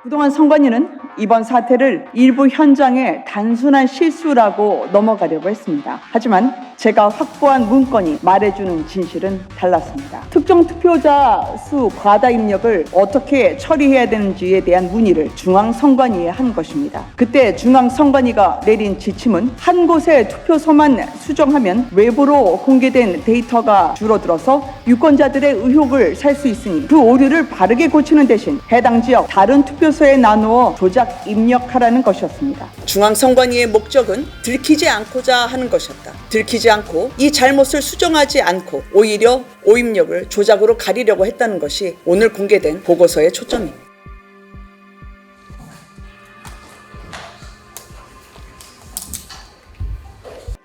그동안 선관위는 이번 사태를 일부 현장의 단순한 실수라고 넘어가려고 했습니다. 하지만 제가 확보한 문건이 말해주는 진실은 달랐습니다. 특정 투표자 수 과다 입력을 어떻게 처리해야 되는지에 대한 문의를 중앙선관위에 한 것입니다. 그때 중앙선관위가 내린 지침은 한 곳의 투표소만 수정하면 외부로 공개된 데이터가 줄어들어서 유권자들의 의혹을 살 수 있으니 그 오류를 바르게 고치는 대신 해당 지역 다른 투표소에 나누어 조작 입력하라는 것이었습니다. 중앙선관위의 목적은 들키지 않고자 하는 것이었다. 들키지 않고 이 잘못을 수정하지 않고 오히려 오입력을 조작으로 가리려고 했다는 것이 오늘 공개된 보고서의 초점입니다.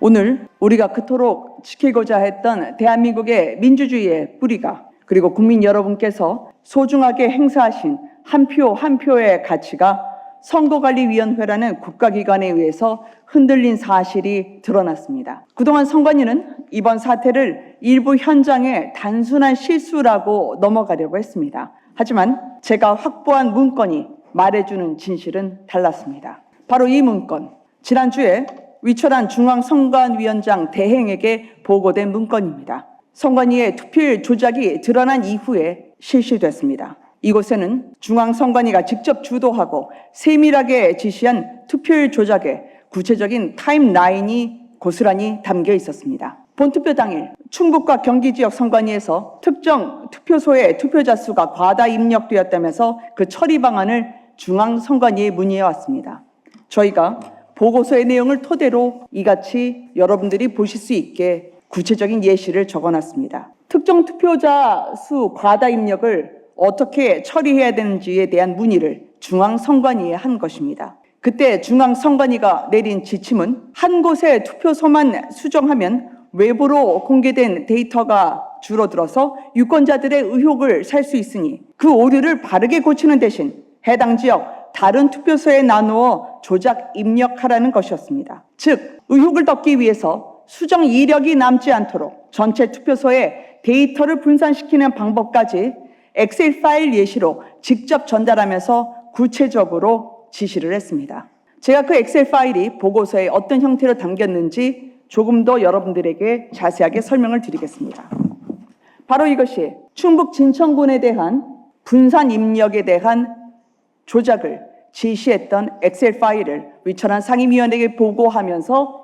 오늘 우리가 그토록 지키고자 했던 대한민국의 민주주의의 뿌리가, 그리고 국민 여러분께서 소중하게 행사하신 한 표 한 표의 가치가 선거관리위원회라는 국가기관에 의해서 흔들린 사실이 드러났습니다. 그동안 선관위는 이번 사태를 일부 현장의 단순한 실수라고 넘어가려고 했습니다. 하지만 제가 확보한 문건이 말해주는 진실은 달랐습니다. 바로 이 문건, 지난주에 위철한 중앙선관위원장 대행에게 보고된 문건입니다. 선관위의 투표율 조작이 드러난 이후에 실시됐습니다. 이곳에는 중앙선관위가 직접 주도하고 세밀하게 지시한 투표율 조작의 구체적인 타임라인이 고스란히 담겨 있었습니다. 본투표 당일 충북과 경기 지역 선관위에서 특정 투표소의 투표자 수가 과다 입력되었다면서 그 처리 방안을 중앙선관위에 문의해 왔습니다. 저희가 보고서의 내용을 토대로 이같이 여러분들이 보실 수 있게 구체적인 예시를 적어놨습니다. 특정 투표자 수 과다 입력을 어떻게 처리해야 되는지에 대한 문의를 중앙선관위에 한 것입니다. 그때 중앙선관위가 내린 지침은 한 곳의 투표소만 수정하면 외부로 공개된 데이터가 줄어들어서 유권자들의 의혹을 살 수 있으니 그 오류를 바르게 고치는 대신 해당 지역 다른 투표소에 나누어 조작 입력하라는 것이었습니다. 즉, 의혹을 덮기 위해서 수정 이력이 남지 않도록 전체 투표소에 데이터를 분산시키는 방법까지 엑셀 파일 예시로 직접 전달하면서 구체적으로 지시를 했습니다. 제가 그 엑셀 파일이 보고서에 어떤 형태로 담겼는지 조금 더 여러분들에게 자세하게 설명을 드리겠습니다. 바로 이것이 충북 진천군에 대한 분산 입력에 대한 조작을 지시했던 엑셀 파일을 위철한 상임위원에게 보고하면서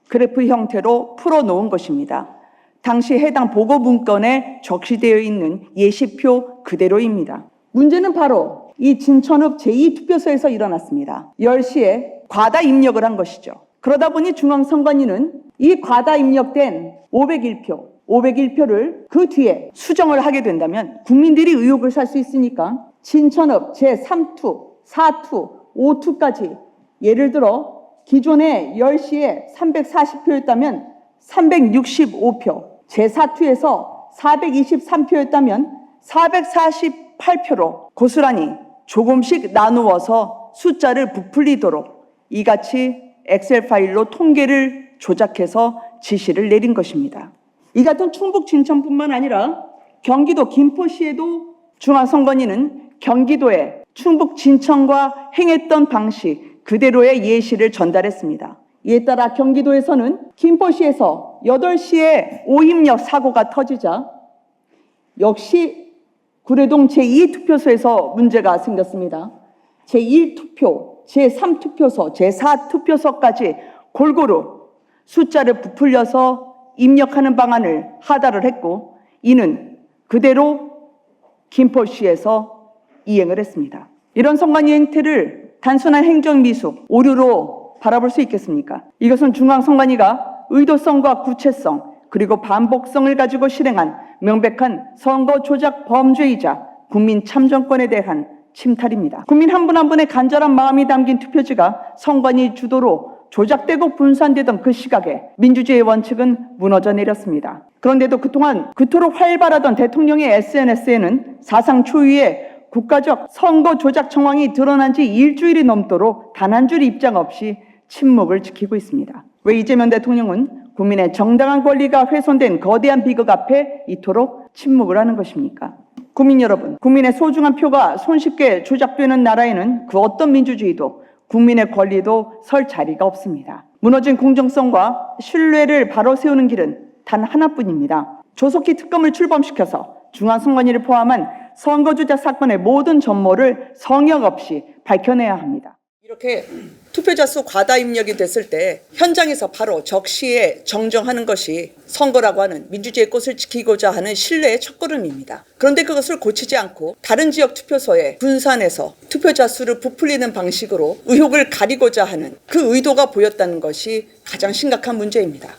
그래프 형태로 풀어놓은 것입니다. 당시 해당 보고 문건에 적시되어 있는 예시표 그대로입니다. 문제는 바로 이 진천읍 제2투표소에서 일어났습니다. 10시에 과다 입력을 한 것이죠. 그러다 보니 중앙선관위는 이 과다 입력된 501표를 그 뒤에 수정을 하게 된다면 국민들이 의혹을 살 수 있으니까 진천읍 제3투, 4투, 5투까지 예를 들어 기존에 10시에 340표였다면 365표, 제4투에서 423표였다면 448표로 고스란히 조금씩 나누어서 숫자를 부풀리도록 이같이 엑셀 파일로 통계를 조작해서 지시를 내린 것입니다. 이 같은 충북 진천뿐만 아니라 경기도 김포시에도 중앙선관위는 경기도에 충북 진천과 행했던 방식 그대로의 예시를 전달했습니다. 이에 따라 경기도에서는 김포시에서 8시에 오입력 사고가 터지자 역시 구례동 제2투표소에서 문제가 생겼습니다. 제1투표, 제3투표소, 제4투표소까지 골고루 숫자를 부풀려서 입력하는 방안을 하달을 했고 이는 그대로 김포시에서 이행을 했습니다. 이런 선관위 행태를 단순한 행정미숙, 오류로 바라볼 수 있겠습니까? 이것은 중앙선관위가 의도성과 구체성 그리고 반복성을 가지고 실행한 명백한 선거 조작 범죄이자 국민 참정권에 대한 침탈입니다. 국민 한 분 한 분의 간절한 마음이 담긴 투표지가 선관위 주도로 조작되고 분산되던 그 시각에 민주주의의 원칙은 무너져 내렸습니다. 그런데도 그동안 그토록 활발하던 대통령의 SNS에는 사상 초유의 국가적 선거 조작 정황이 드러난 지 일주일이 넘도록 단 한 줄 입장 없이 침묵을 지키고 있습니다. 왜 이재명 대통령은 국민의 정당한 권리가 훼손된 거대한 비극 앞에 이토록 침묵을 하는 것입니까? 국민 여러분, 국민의 소중한 표가 손쉽게 조작되는 나라에는 그 어떤 민주주의도 국민의 권리도 설 자리가 없습니다. 무너진 공정성과 신뢰를 바로 세우는 길은 단 하나뿐입니다. 조속히 특검을 출범시켜서 중앙선관위를 포함한 선거조작 사건의 모든 전모를 성역 없이 밝혀내야 합니다. 이렇게 투표자 수 과다 입력이 됐을 때 현장에서 바로 적시에 정정하는 것이 선거라고 하는 민주주의의 꽃을 지키고자 하는 신뢰의 첫걸음입니다. 그런데 그것을 고치지 않고 다른 지역 투표소에 분산해서 투표자 수를 부풀리는 방식으로 의혹을 가리고자 하는 그 의도가 보였다는 것이 가장 심각한 문제입니다.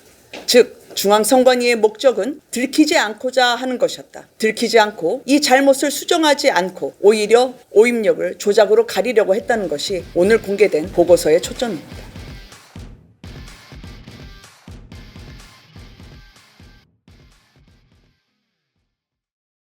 즉 중앙선관위의 목적은 들키지 않고자 하는 것이었다. 들키지 않고 이 잘못을 수정하지 않고 오히려 오입력을 조작으로 가리려고 했다는 것이 오늘 공개된 보고서의 초점입니다.